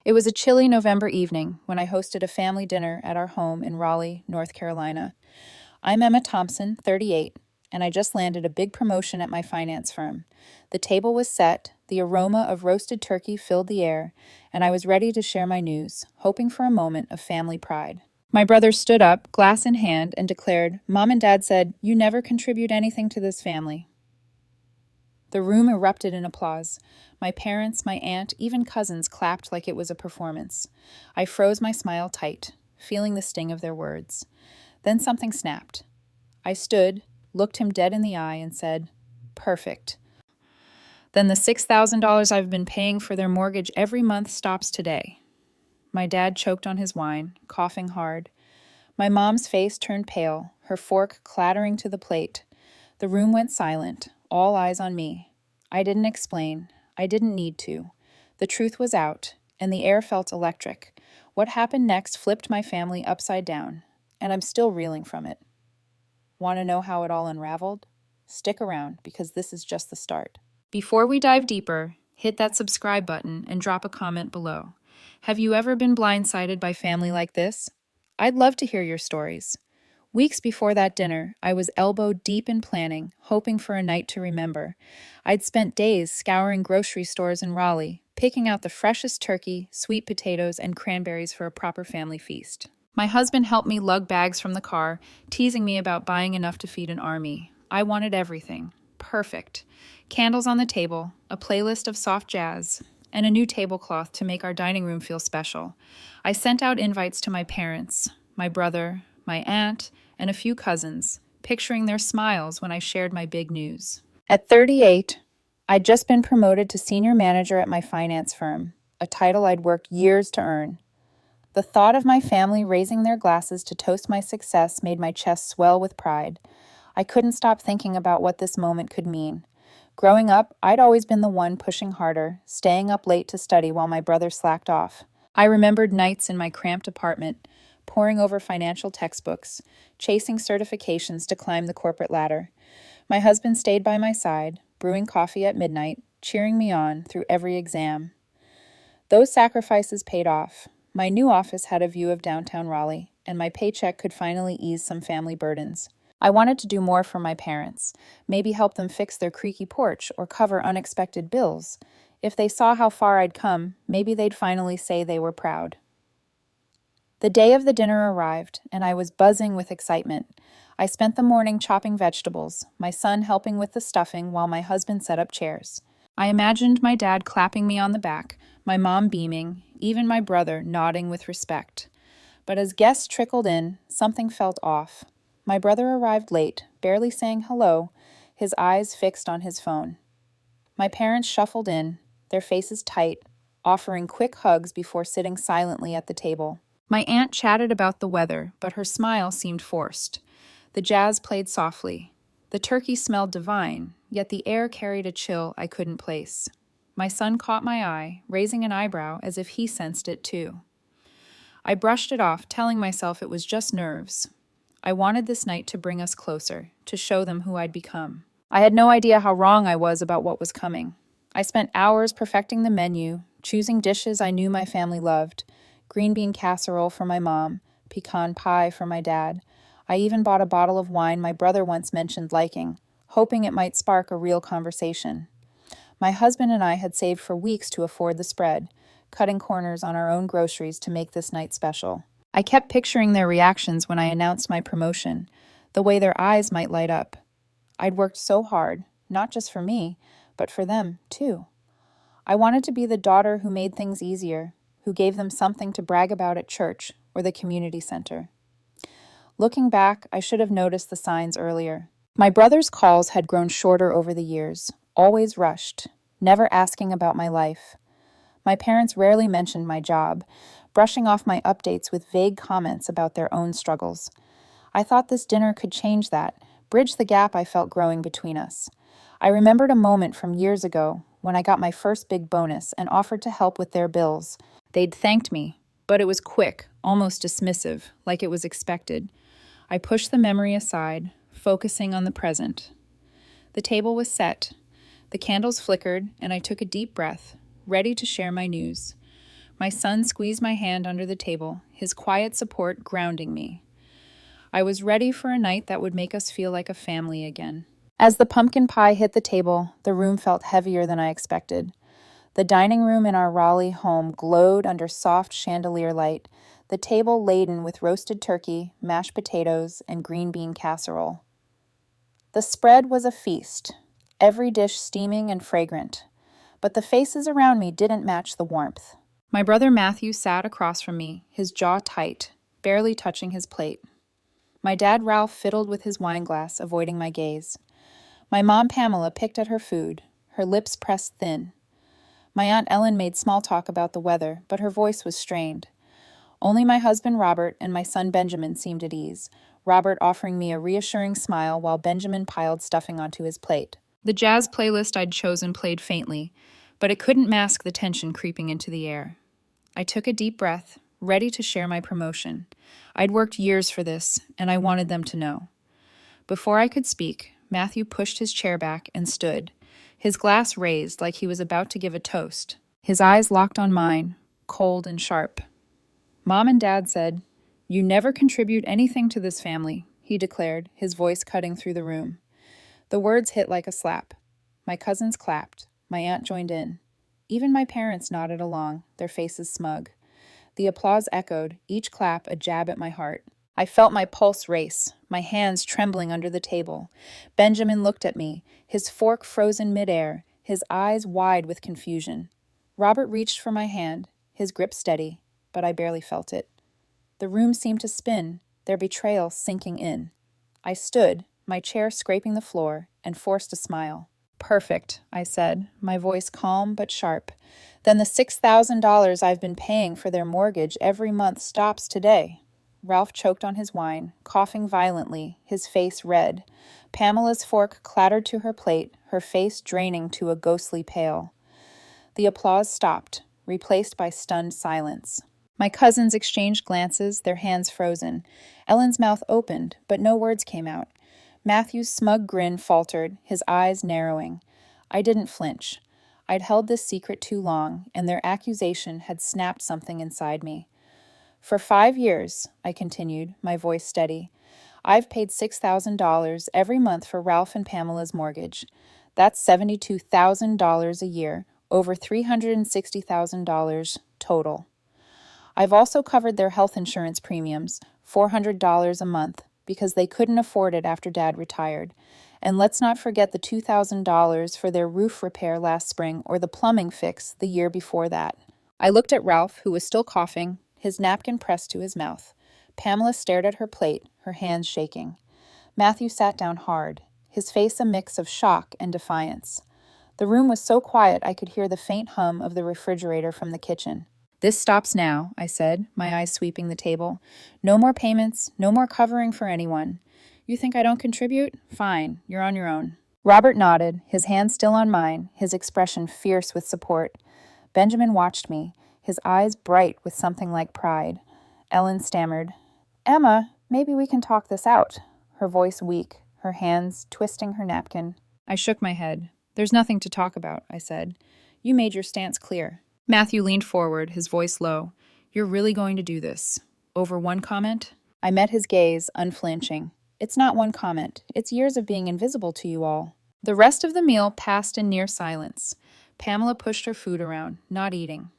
It was a chilly November evening when I hosted a family dinner at our home in Raleigh, North Carolina. I'm Emma Thompson, 38, and I just landed a big promotion at my finance firm. The table was set, the aroma of roasted turkey filled the air, and I was ready to share my news, hoping for a moment of family pride. My brother stood up, glass in hand, and declared, "Mom and Dad said, you never contribute anything to this family." The room erupted in applause. My parents, my aunt, even cousins clapped like it was a performance. I froze my smile tight, feeling the sting of their words. Then something snapped. I stood, looked him dead in the eye, and said, "Perfect. Then the $6,000 I've been paying for their mortgage every month stops today." My dad choked on his wine, coughing hard. My mom's face turned pale, her fork clattering to the plate. The room went silent, all eyes on me. I didn't explain. I didn't need to. The truth was out, and the air felt electric. What happened next flipped my family upside down, and I'm still reeling from it. Want to know how it all unraveled? Stick around, because this is just the start. Before we dive deeper, hit that subscribe button and drop a comment below. Have you ever been blindsided by family like this? I'd love to hear your stories. Weeks before that dinner, I was elbow deep in planning, hoping for a night to remember. I'd spent days scouring grocery stores in Raleigh, picking out the freshest turkey, sweet potatoes, and cranberries for a proper family feast. My husband helped me lug bags from the car, teasing me about buying enough to feed an army. I wanted everything. Perfect. Candles on the table, a playlist of soft jazz, and a new tablecloth to make our dining room feel special. I sent out invites to my parents, my brother, my aunt, and a few cousins, picturing their smiles when I shared my big news. At 38, I'd just been promoted to senior manager at my finance firm, a title I'd worked years to earn. The thought of my family raising their glasses to toast my success made my chest swell with pride. I couldn't stop thinking about what this moment could mean. Growing up, I'd always been the one pushing harder, staying up late to study while my brother slacked off. I remembered nights in my cramped apartment, poring over financial textbooks, chasing certifications to climb the corporate ladder. My husband stayed by my side, brewing coffee at midnight, cheering me on through every exam. Those sacrifices paid off. My new office had a view of downtown Raleigh, and my paycheck could finally ease some family burdens. I wanted to do more for my parents, maybe help them fix their creaky porch or cover unexpected bills. If they saw how far I'd come, maybe they'd finally say they were proud. The day of the dinner arrived, and I was buzzing with excitement. I spent the morning chopping vegetables, my son helping with the stuffing while my husband set up chairs. I imagined my dad clapping me on the back, my mom beaming, even my brother nodding with respect. But as guests trickled in, something felt off. My brother arrived late, barely saying hello, his eyes fixed on his phone. My parents shuffled in, their faces tight, offering quick hugs before sitting silently at the table. My aunt chatted about the weather, but her smile seemed forced. The jazz played softly. The turkey smelled divine, yet the air carried a chill I couldn't place. My son caught my eye, raising an eyebrow as if he sensed it too. I brushed it off, telling myself it was just nerves. I wanted this night to bring us closer, to show them who I'd become. I had no idea how wrong I was about what was coming. I spent hours perfecting the menu, choosing dishes I knew my family loved. Green bean casserole for my mom, pecan pie for my dad. I even bought a bottle of wine my brother once mentioned liking, hoping it might spark a real conversation. My husband and I had saved for weeks to afford the spread, cutting corners on our own groceries to make this night special. I kept picturing their reactions when I announced my promotion, the way their eyes might light up. I'd worked so hard, not just for me, but for them, too. I wanted to be the daughter who made things easier, who gave them something to brag about at church or the community center. Looking back, I should have noticed the signs earlier. My brother's calls had grown shorter over the years, always rushed, never asking about my life. My parents rarely mentioned my job, brushing off my updates with vague comments about their own struggles. I thought this dinner could change that, bridge the gap I felt growing between us. I remembered a moment from years ago when I got my first big bonus and offered to help with their bills. They'd thanked me, but it was quick, almost dismissive, like it was expected. I pushed the memory aside, focusing on the present. The table was set. The candles flickered, and I took a deep breath, ready to share my news. My son squeezed my hand under the table, his quiet support grounding me. I was ready for a night that would make us feel like a family again. As the pumpkin pie hit the table, the room felt heavier than I expected. The dining room in our Raleigh home glowed under soft chandelier light, the table laden with roasted turkey, mashed potatoes, and green bean casserole. The spread was a feast, every dish steaming and fragrant, but the faces around me didn't match the warmth. My brother Matthew sat across from me, his jaw tight, barely touching his plate. My dad Ralph fiddled with his wine glass, avoiding my gaze. My mom Pamela picked at her food, her lips pressed thin. My Aunt Ellen made small talk about the weather, but her voice was strained. Only my husband Robert and my son Benjamin seemed at ease, Robert offering me a reassuring smile while Benjamin piled stuffing onto his plate. The jazz playlist I'd chosen played faintly, but it couldn't mask the tension creeping into the air. I took a deep breath, ready to share my promotion. I'd worked years for this, and I wanted them to know. Before I could speak, Matthew pushed his chair back and stood, his glass raised like he was about to give a toast. His eyes locked on mine, cold and sharp. Mom and Dad said, "You never contribute anything to this family," he declared, his voice cutting through the room. The words hit like a slap. My cousins clapped. My aunt joined in. Even my parents nodded along, their faces smug. The applause echoed, each clap a jab at my heart. I felt my pulse race, my hands trembling under the table. Benjamin looked at me, his fork frozen midair, his eyes wide with confusion. Robert reached for my hand, his grip steady, but I barely felt it. The room seemed to spin, their betrayal sinking in. I stood, my chair scraping the floor, and forced a smile. "Perfect," I said, my voice calm but sharp. "Then the $6,000 I've been paying for their mortgage every month stops today." Ralph choked on his wine, coughing violently, his face red. Pamela's fork clattered to her plate, her face draining to a ghostly pale. The applause stopped, replaced by stunned silence. My cousins exchanged glances, their hands frozen. Ellen's mouth opened, but no words came out. Matthew's smug grin faltered, his eyes narrowing. I didn't flinch. I'd held this secret too long, and their accusation had snapped something inside me. "For 5 years," I continued, my voice steady, "I've paid $6,000 every month for Ralph and Pamela's mortgage. That's $72,000 a year, over $360,000 total. I've also covered their health insurance premiums, $400 a month, because they couldn't afford it after Dad retired. And let's not forget the $2,000 for their roof repair last spring or the plumbing fix the year before that." I looked at Ralph, who was still coughing, his napkin pressed to his mouth. Pamela stared at her plate, her hands shaking. Matthew sat down hard, his face a mix of shock and defiance. The room was so quiet I could hear the faint hum of the refrigerator from the kitchen. "This stops now," I said, my eyes sweeping the table. "No more payments, no more covering for anyone. You think I don't contribute? Fine, you're on your own." Robert nodded, his hand still on mine, his expression fierce with support. Benjamin watched me, his eyes bright with something like pride. Ellen stammered, "Emma, maybe we can talk this out," her voice weak, her hands twisting her napkin. I shook my head. "There's nothing to talk about," I said. "You made your stance clear." Matthew leaned forward, his voice low. "You're really going to do this? Over one comment?" I met his gaze, unflinching. "It's not one comment. It's years of being invisible to you all." The rest of the meal passed in near silence. Pamela pushed her food around, not eating.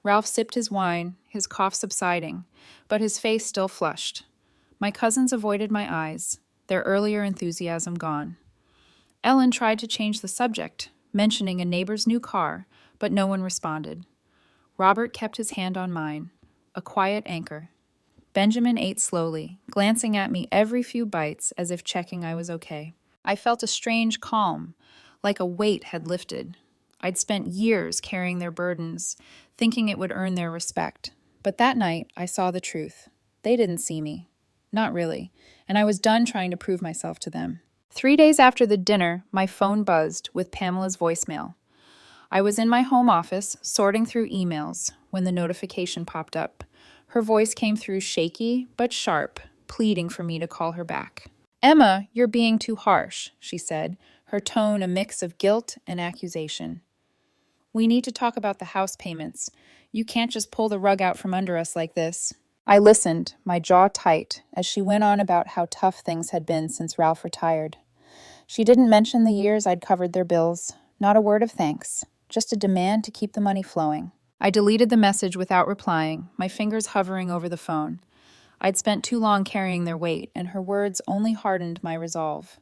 Ralph sipped his wine, his cough subsiding, but his face still flushed. My cousins avoided my eyes, their earlier enthusiasm gone. Ellen tried to change the subject, mentioning a neighbor's new car, but no one responded. Robert kept his hand on mine, a quiet anchor. Benjamin ate slowly, glancing at me every few bites as if checking I was okay. I felt a strange calm, like a weight had lifted. I'd spent years carrying their burdens, thinking it would earn their respect. But that night, I saw the truth. They didn't see me. Not really. And I was done trying to prove myself to them. 3 days after the dinner, my phone buzzed with Pamela's voicemail. I was in my home office, sorting through emails, when the notification popped up. Her voice came through shaky but sharp, pleading for me to call her back. "Emma, you're being too harsh," she said, her tone a mix of guilt and accusation. "We need to talk about the house payments. You can't just pull the rug out from under us like this. I listened, my jaw tight, as she went on about how tough things had been since Ralph retired. She didn't mention the years I'd covered their bills, not a word of thanks, just a demand to keep the money flowing. I deleted the message without replying, my fingers hovering over the phone. I'd spent too long carrying their weight, and her words only hardened my resolve.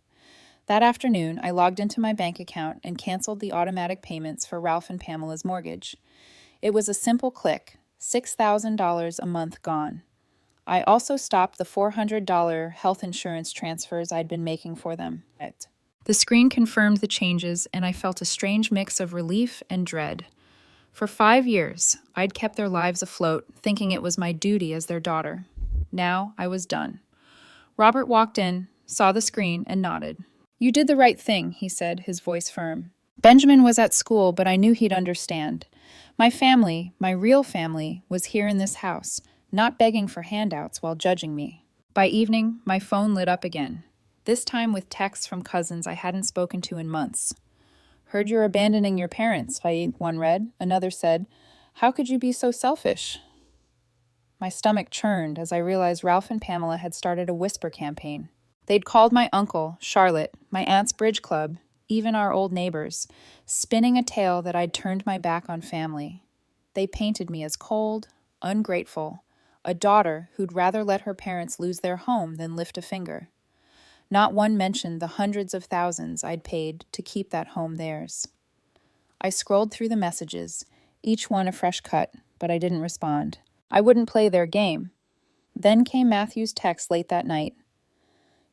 That afternoon, I logged into my bank account and canceled the automatic payments for Ralph and Pamela's mortgage. It was a simple click, $6,000 a month gone. I also stopped the $400 health insurance transfers I'd been making for them. The screen confirmed the changes, and I felt a strange mix of relief and dread. For 5 years, I'd kept their lives afloat, thinking it was my duty as their daughter. Now I was done. Robert walked in, saw the screen, and nodded. "You did the right thing," he said, his voice firm. "Benjamin was at school, but I knew he'd understand. My family, my real family, was here in this house, not begging for handouts while judging me." By evening, my phone lit up again, this time with texts from cousins I hadn't spoken to in months. "Heard you're abandoning your parents," one read. Another said, "How could you be so selfish?" My stomach churned as I realized Ralph and Pamela had started a whisper campaign. They'd called my uncle, Charlotte, my aunt's bridge club, even our old neighbors, spinning a tale that I'd turned my back on family. They painted me as cold, ungrateful, a daughter who'd rather let her parents lose their home than lift a finger. Not one mentioned the hundreds of thousands I'd paid to keep that home theirs. I scrolled through the messages, each one a fresh cut, but I didn't respond. I wouldn't play their game. Then came Matthew's text late that night.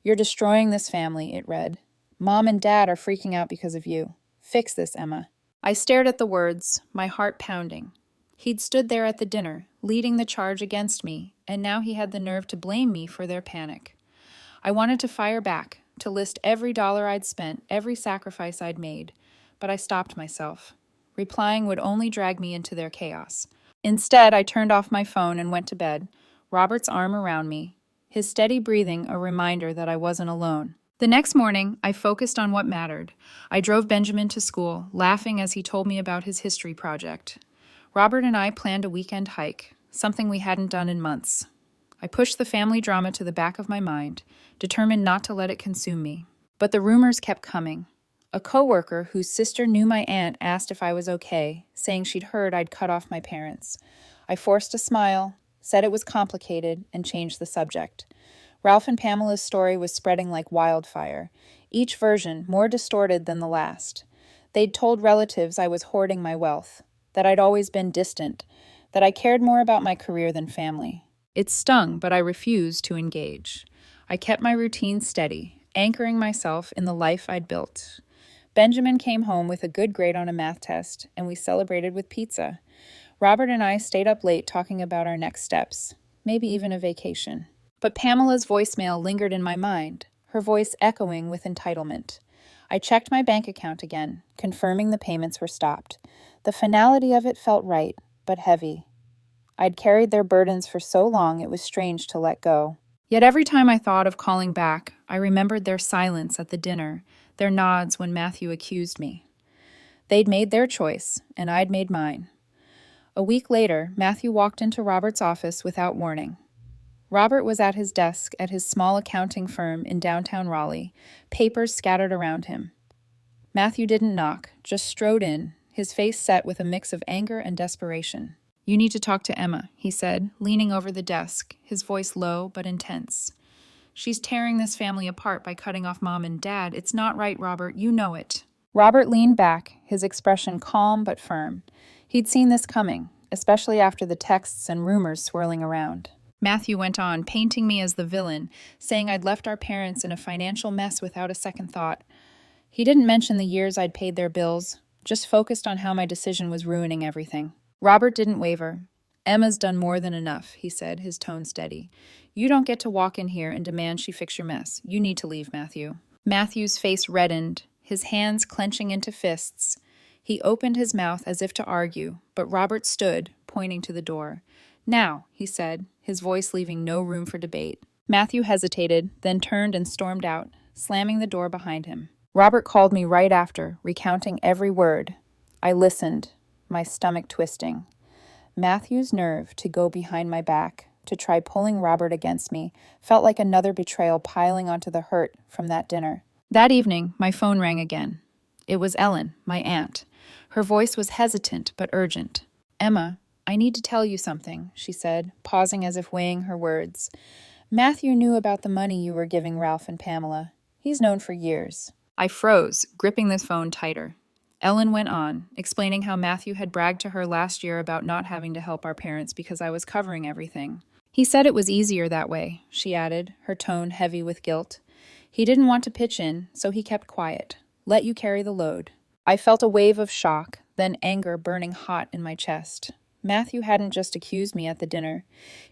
"You're destroying this family," it read. "Mom and Dad are freaking out because of you. Fix this, Emma." I stared at the words, my heart pounding. He'd stood there at the dinner, leading the charge against me, and now he had the nerve to blame me for their panic. I wanted to fire back, to list every dollar I'd spent, every sacrifice I'd made, but I stopped myself. Replying would only drag me into their chaos. Instead, I turned off my phone and went to bed, Robert's arm around me, his steady breathing a reminder that I wasn't alone. The next morning, I focused on what mattered. I drove Benjamin to school, laughing as he told me about his history project. Robert and I planned a weekend hike, something we hadn't done in months. I pushed the family drama to the back of my mind, determined not to let it consume me. But the rumors kept coming. A coworker whose sister knew my aunt asked if I was okay, saying she'd heard I'd cut off my parents. I forced a smile, said it was complicated, and changed the subject. Ralph and Pamela's story was spreading like wildfire, each version more distorted than the last. They'd told relatives I was hoarding my wealth, that I'd always been distant, that I cared more about my career than family. It stung, but I refused to engage. I kept my routine steady, anchoring myself in the life I'd built. Benjamin came home with a good grade on a math test, and we celebrated with pizza. Robert and I stayed up late talking about our next steps, maybe even a vacation. But Pamela's voicemail lingered in my mind, her voice echoing with entitlement. I checked my bank account again, confirming the payments were stopped. The finality of it felt right, but heavy. I'd carried their burdens for so long it was strange to let go. Yet every time I thought of calling back, I remembered their silence at the dinner, their nods when Matthew accused me. They'd made their choice, and I'd made mine. A week later, Matthew walked into Robert's office without warning. Robert was at his desk at his small accounting firm in downtown Raleigh, papers scattered around him. Matthew didn't knock, just strode in, his face set with a mix of anger and desperation. "You need to talk to Emma," he said, leaning over the desk, his voice low but intense. "She's tearing this family apart by cutting off Mom and Dad. It's not right, Robert. You know it." Robert leaned back, his expression calm but firm. He'd seen this coming, especially after the texts and rumors swirling around. Matthew went on, painting me as the villain, saying I'd left our parents in a financial mess without a second thought. He didn't mention the years I'd paid their bills, just focused on how my decision was ruining everything. Robert didn't waver. "Emma's done more than enough," he said, his tone steady. "You don't get to walk in here and demand she fix your mess. You need to leave, Matthew." Matthew's face reddened, his hands clenching into fists. He opened his mouth as if to argue, but Robert stood, pointing to the door. "Now," he said, his voice leaving no room for debate. Matthew hesitated, then turned and stormed out, slamming the door behind him. Robert called me right after, recounting every word. I listened, my stomach twisting. Matthew's nerve to go behind my back, to try pulling Robert against me, felt like another betrayal piling onto the hurt from that dinner. That evening, my phone rang again. It was Ellen, my aunt. Her voice was hesitant but urgent. "Emma, I need to tell you something," she said, pausing as if weighing her words. "Matthew knew about the money you were giving Ralph and Pamela. He's known for years." I froze, gripping the phone tighter. Ellen went on, explaining how Matthew had bragged to her last year about not having to help our parents because I was covering everything. "He said it was easier that way," she added, her tone heavy with guilt. "He didn't want to pitch in, so he kept quiet. Let you carry the load." I felt a wave of shock, then anger burning hot in my chest. Matthew hadn't just accused me at the dinner.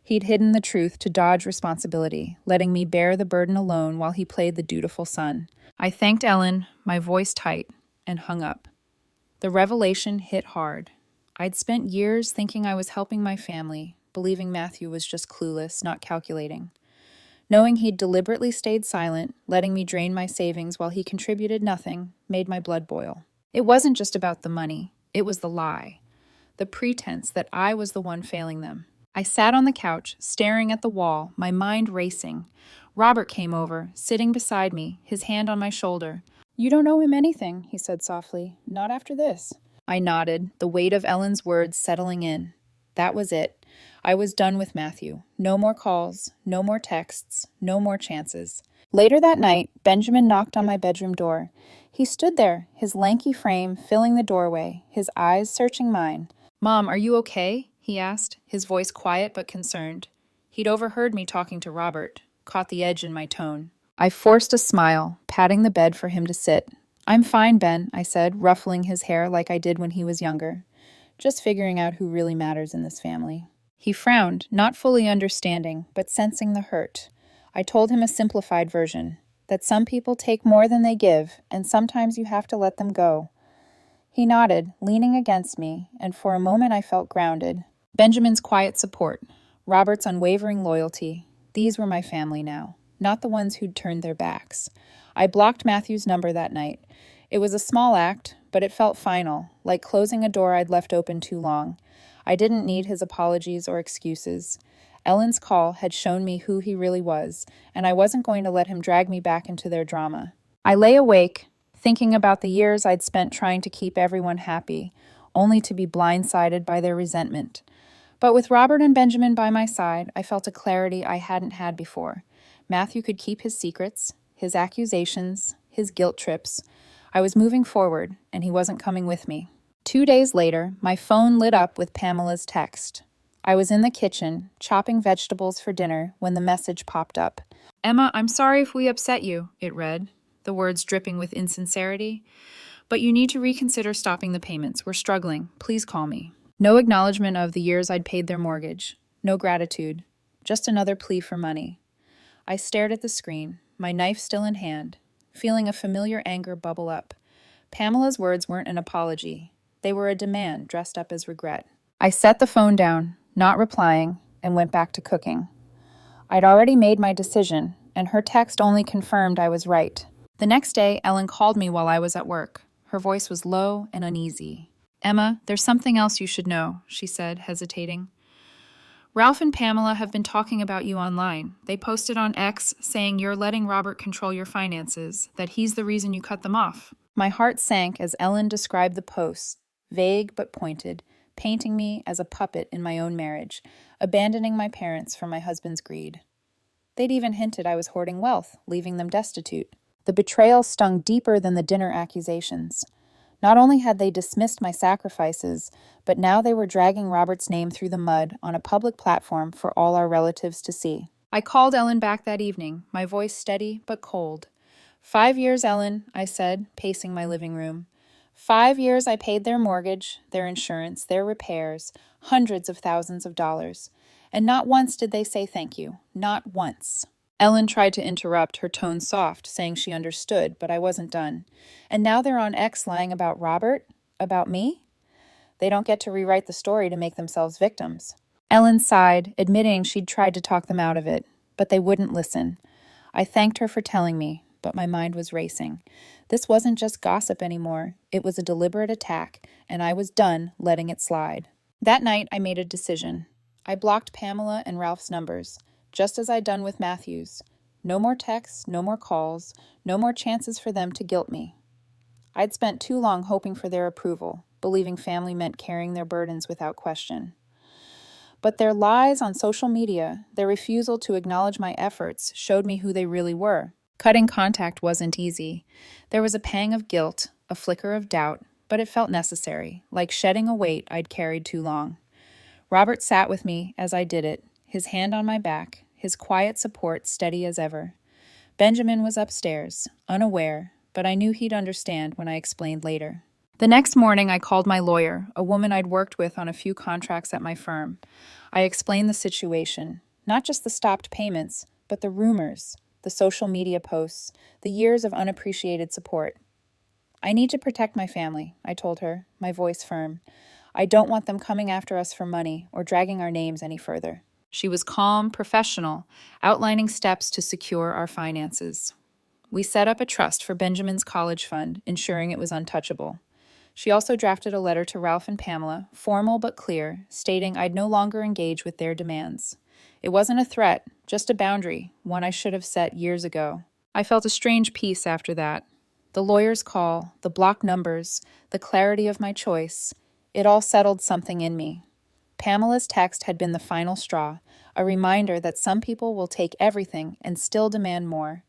He'd hidden the truth to dodge responsibility, letting me bear the burden alone while he played the dutiful son. I thanked Ellen, my voice tight, and hung up. The revelation hit hard. I'd spent years thinking I was helping my family, believing Matthew was just clueless, not calculating. Knowing he'd deliberately stayed silent, letting me drain my savings while he contributed nothing, made my blood boil. It wasn't just about the money. It was the lie. The pretense that I was the one failing them. I sat on the couch, staring at the wall, my mind racing. Robert came over, sitting beside me, his hand on my shoulder. "You don't owe him anything," he said softly. "Not after this." I nodded, the weight of Ellen's words settling in. That was it. I was done with Matthew. No more calls, no more texts, no more chances. Later that night, Benjamin knocked on my bedroom door. He stood there, his lanky frame filling the doorway, his eyes searching mine. "Mom, are you okay?" he asked, his voice quiet but concerned. He'd overheard me talking to Robert, caught the edge in my tone. I forced a smile, patting the bed for him to sit. "I'm fine, Ben," I said, ruffling his hair like I did when he was younger. "Just figuring out who really matters in this family." He frowned, not fully understanding, but sensing the hurt. I told him a simplified version, that some people take more than they give, and sometimes you have to let them go. He nodded, leaning against me, and for a moment I felt grounded. Benjamin's quiet support, Robert's unwavering loyalty, these were my family now, not the ones who'd turned their backs. I blocked Matthew's number that night. It was a small act, but it felt final, like closing a door I'd left open too long. I didn't need his apologies or excuses. Ellen's call had shown me who he really was, and I wasn't going to let him drag me back into their drama. I lay awake, thinking about the years I'd spent trying to keep everyone happy, only to be blindsided by their resentment. But with Robert and Benjamin by my side, I felt a clarity I hadn't had before. Matthew could keep his secrets, his accusations, his guilt trips. I was moving forward, and he wasn't coming with me. 2 days later, my phone lit up with Pamela's text. I was in the kitchen, chopping vegetables for dinner, when the message popped up. "Emma, I'm sorry if we upset you," it read, the words dripping with insincerity. "But you need to reconsider stopping the payments. We're struggling. Please call me." No acknowledgement of the years I'd paid their mortgage. No gratitude. Just another plea for money. I stared at the screen, my knife still in hand, feeling a familiar anger bubble up. Pamela's words weren't an apology. They were a demand dressed up as regret. I set the phone down, not replying, and went back to cooking. I'd already made my decision, and her text only confirmed I was right. The next day, Ellen called me while I was at work. Her voice was low and uneasy. "Emma, there's something else you should know," she said, hesitating. "Ralph and Pamela have been talking about you online. They posted on X saying you're letting Robert control your finances, that he's the reason you cut them off." My heart sank as Ellen described the posts, vague but pointed, painting me as a puppet in my own marriage, abandoning my parents for my husband's greed. They'd even hinted I was hoarding wealth, leaving them destitute. The betrayal stung deeper than the dinner accusations. Not only had they dismissed my sacrifices, but now they were dragging Robert's name through the mud on a public platform for all our relatives to see. I called Ellen back that evening, my voice steady but cold. 5 years, Ellen, I said, pacing my living room. 5 years I paid their mortgage, their insurance, their repairs, hundreds of thousands of dollars. And not once did they say thank you. Not once. Ellen tried to interrupt, her tone soft, saying she understood, but I wasn't done. And now they're on X lying about Robert? About me? They don't get to rewrite the story to make themselves victims. Ellen sighed, admitting she'd tried to talk them out of it, but they wouldn't listen. I thanked her for telling me, but my mind was racing. This wasn't just gossip anymore. It was a deliberate attack, and I was done letting it slide. That night, I made a decision. I blocked Pamela and Ralph's numbers, just as I'd done with Matthew's. No more texts, no more calls, no more chances for them to guilt me. I'd spent too long hoping for their approval, believing family meant carrying their burdens without question. But their lies on social media, their refusal to acknowledge my efforts, showed me who they really were. Cutting contact wasn't easy. There was a pang of guilt, a flicker of doubt, but it felt necessary, like shedding a weight I'd carried too long. Robert sat with me as I did it, his hand on my back, his quiet support steady as ever. Benjamin was upstairs, unaware, but I knew he'd understand when I explained later. The next morning, I called my lawyer, a woman I'd worked with on a few contracts at my firm. I explained the situation, not just the stopped payments, but the rumors, the social media posts, the years of unappreciated support. I need to protect my family, I told her, my voice firm. I don't want them coming after us for money or dragging our names any further. She was calm, professional, outlining steps to secure our finances. We set up a trust for Benjamin's college fund, ensuring it was untouchable. She also drafted a letter to Ralph and Pamela, formal but clear, stating I'd no longer engage with their demands. It wasn't a threat, just a boundary, one I should have set years ago. I felt a strange peace after that. The lawyer's call, the blocked numbers, the clarity of my choice, it all settled something in me. Pamela's text had been the final straw, a reminder that some people will take everything and still demand more.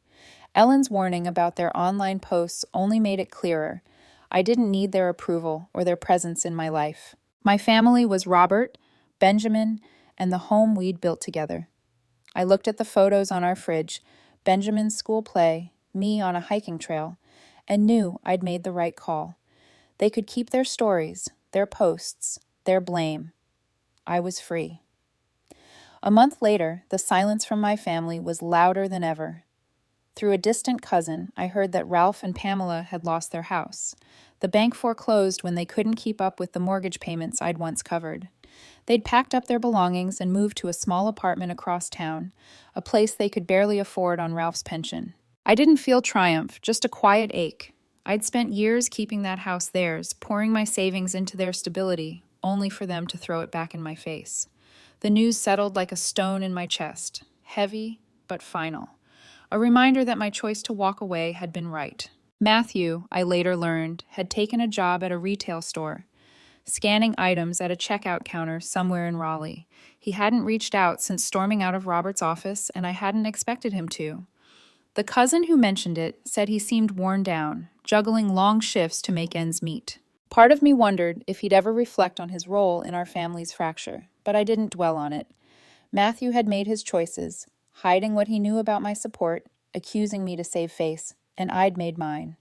Ellen's warning about their online posts only made it clearer. I didn't need their approval or their presence in my life. My family was Robert, Benjamin, and the home we'd built together. I looked at the photos on our fridge, Benjamin's school play, me on a hiking trail, and knew I'd made the right call. They could keep their stories, their posts, their blame. I was free. A month later, the silence from my family was louder than ever. Through a distant cousin, I heard that Ralph and Pamela had lost their house. The bank foreclosed when they couldn't keep up with the mortgage payments I'd once covered. They'd packed up their belongings and moved to a small apartment across town, a place they could barely afford on Ralph's pension. I didn't feel triumph, just a quiet ache. I'd spent years keeping that house theirs, pouring my savings into their stability, only for them to throw it back in my face. The news settled like a stone in my chest, heavy but final. A reminder that my choice to walk away had been right. Matthew, I later learned, had taken a job at a retail store, scanning items at a checkout counter somewhere in Raleigh. He hadn't reached out since storming out of Robert's office, and I hadn't expected him to. The cousin who mentioned it said he seemed worn down, juggling long shifts to make ends meet. Part of me wondered if he'd ever reflect on his role in our family's fracture, but I didn't dwell on it. Matthew had made his choices, hiding what he knew about my support, accusing me to save face, and I'd made mine.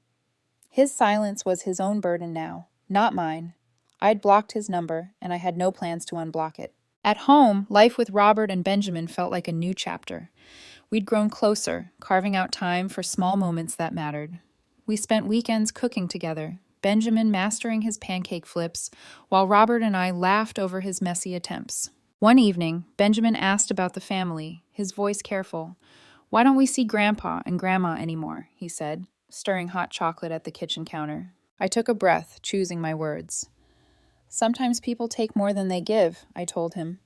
His silence was his own burden now, not mine. I'd blocked his number, and I had no plans to unblock it. At home, life with Robert and Benjamin felt like a new chapter. We'd grown closer, carving out time for small moments that mattered. We spent weekends cooking together, Benjamin mastering his pancake flips, while Robert and I laughed over his messy attempts. One evening, Benjamin asked about the family, his voice careful. "Why don't we see Grandpa and Grandma anymore?" he said, stirring hot chocolate at the kitchen counter. I took a breath, choosing my words. "Sometimes people take more than they give," I told him.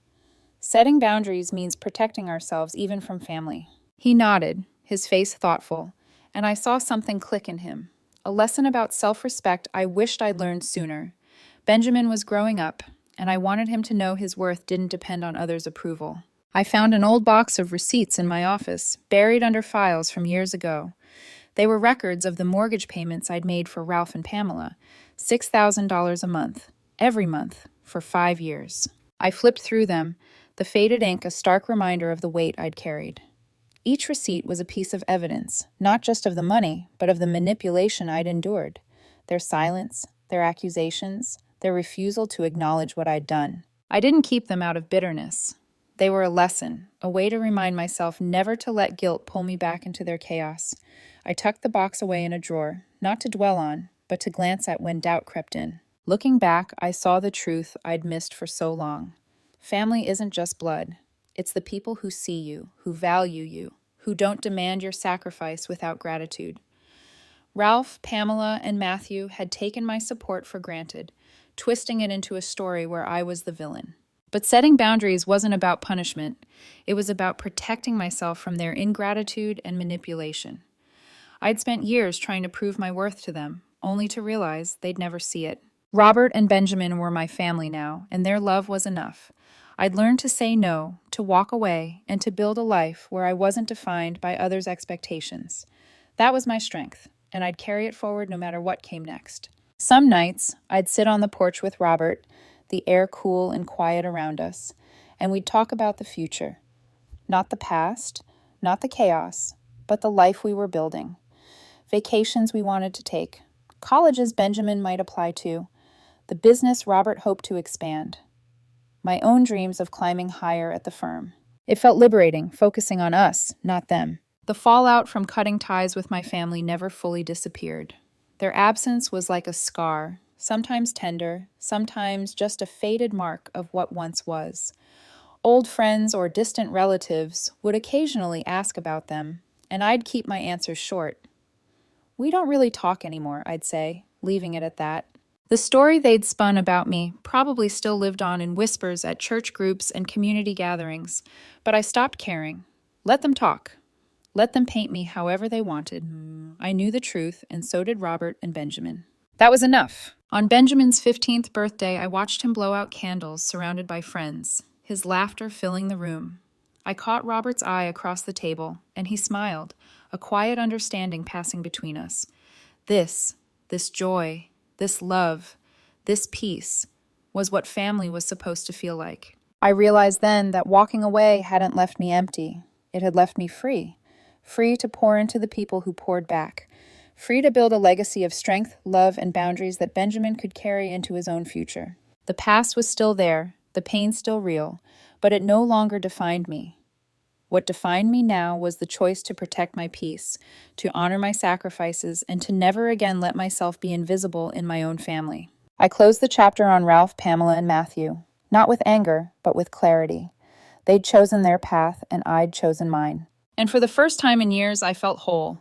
"Setting boundaries means protecting ourselves even from family." He nodded, his face thoughtful, and I saw something click in him. A lesson about self-respect I wished I'd learned sooner. Benjamin was growing up, and I wanted him to know his worth didn't depend on others' approval. I found an old box of receipts in my office, buried under files from years ago. They were records of the mortgage payments I'd made for Ralph and Pamela, $6,000 a month, every month, for 5 years. I flipped through them, the faded ink a stark reminder of the weight I'd carried. Each receipt was a piece of evidence, not just of the money, but of the manipulation I'd endured. Their silence, their accusations, their refusal to acknowledge what I'd done. I didn't keep them out of bitterness. They were a lesson, a way to remind myself never to let guilt pull me back into their chaos. I tucked the box away in a drawer, not to dwell on, but to glance at when doubt crept in. Looking back, I saw the truth I'd missed for so long. Family isn't just blood. It's the people who see you, who value you, who don't demand your sacrifice without gratitude. Ralph, Pamela, and Matthew had taken my support for granted, twisting it into a story where I was the villain. But setting boundaries wasn't about punishment. It was about protecting myself from their ingratitude and manipulation. I'd spent years trying to prove my worth to them, only to realize they'd never see it. Robert and Benjamin were my family now, and their love was enough. I'd learned to say no, to walk away, and to build a life where I wasn't defined by others' expectations. That was my strength, and I'd carry it forward no matter what came next. Some nights, I'd sit on the porch with Robert, the air cool and quiet around us, and we'd talk about the future. Not the past, not the chaos, but the life we were building. Vacations we wanted to take, colleges Benjamin might apply to, the business Robert hoped to expand, my own dreams of climbing higher at the firm. It felt liberating, focusing on us, not them. The fallout from cutting ties with my family never fully disappeared. Their absence was like a scar, sometimes tender, sometimes just a faded mark of what once was. Old friends or distant relatives would occasionally ask about them, and I'd keep my answers short. "We don't really talk anymore," I'd say, leaving it at that. The story they'd spun about me probably still lived on in whispers at church groups and community gatherings, but I stopped caring. Let them talk. Let them paint me however they wanted. I knew the truth, and so did Robert and Benjamin. That was enough. On Benjamin's 15th birthday, I watched him blow out candles surrounded by friends, his laughter filling the room. I caught Robert's eye across the table, and he smiled, a quiet understanding passing between us. This joy, this love, this peace was what family was supposed to feel like. I realized then that walking away hadn't left me empty. It had left me free. Free to pour into the people who poured back. Free to build a legacy of strength, love, and boundaries that Benjamin could carry into his own future. The past was still there, the pain still real, but it no longer defined me. What defined me now was the choice to protect my peace, to honor my sacrifices, and to never again let myself be invisible in my own family. I closed the chapter on Ralph, Pamela, and Matthew, not with anger, but with clarity. They'd chosen their path, and I'd chosen mine. And for the first time in years, I felt whole.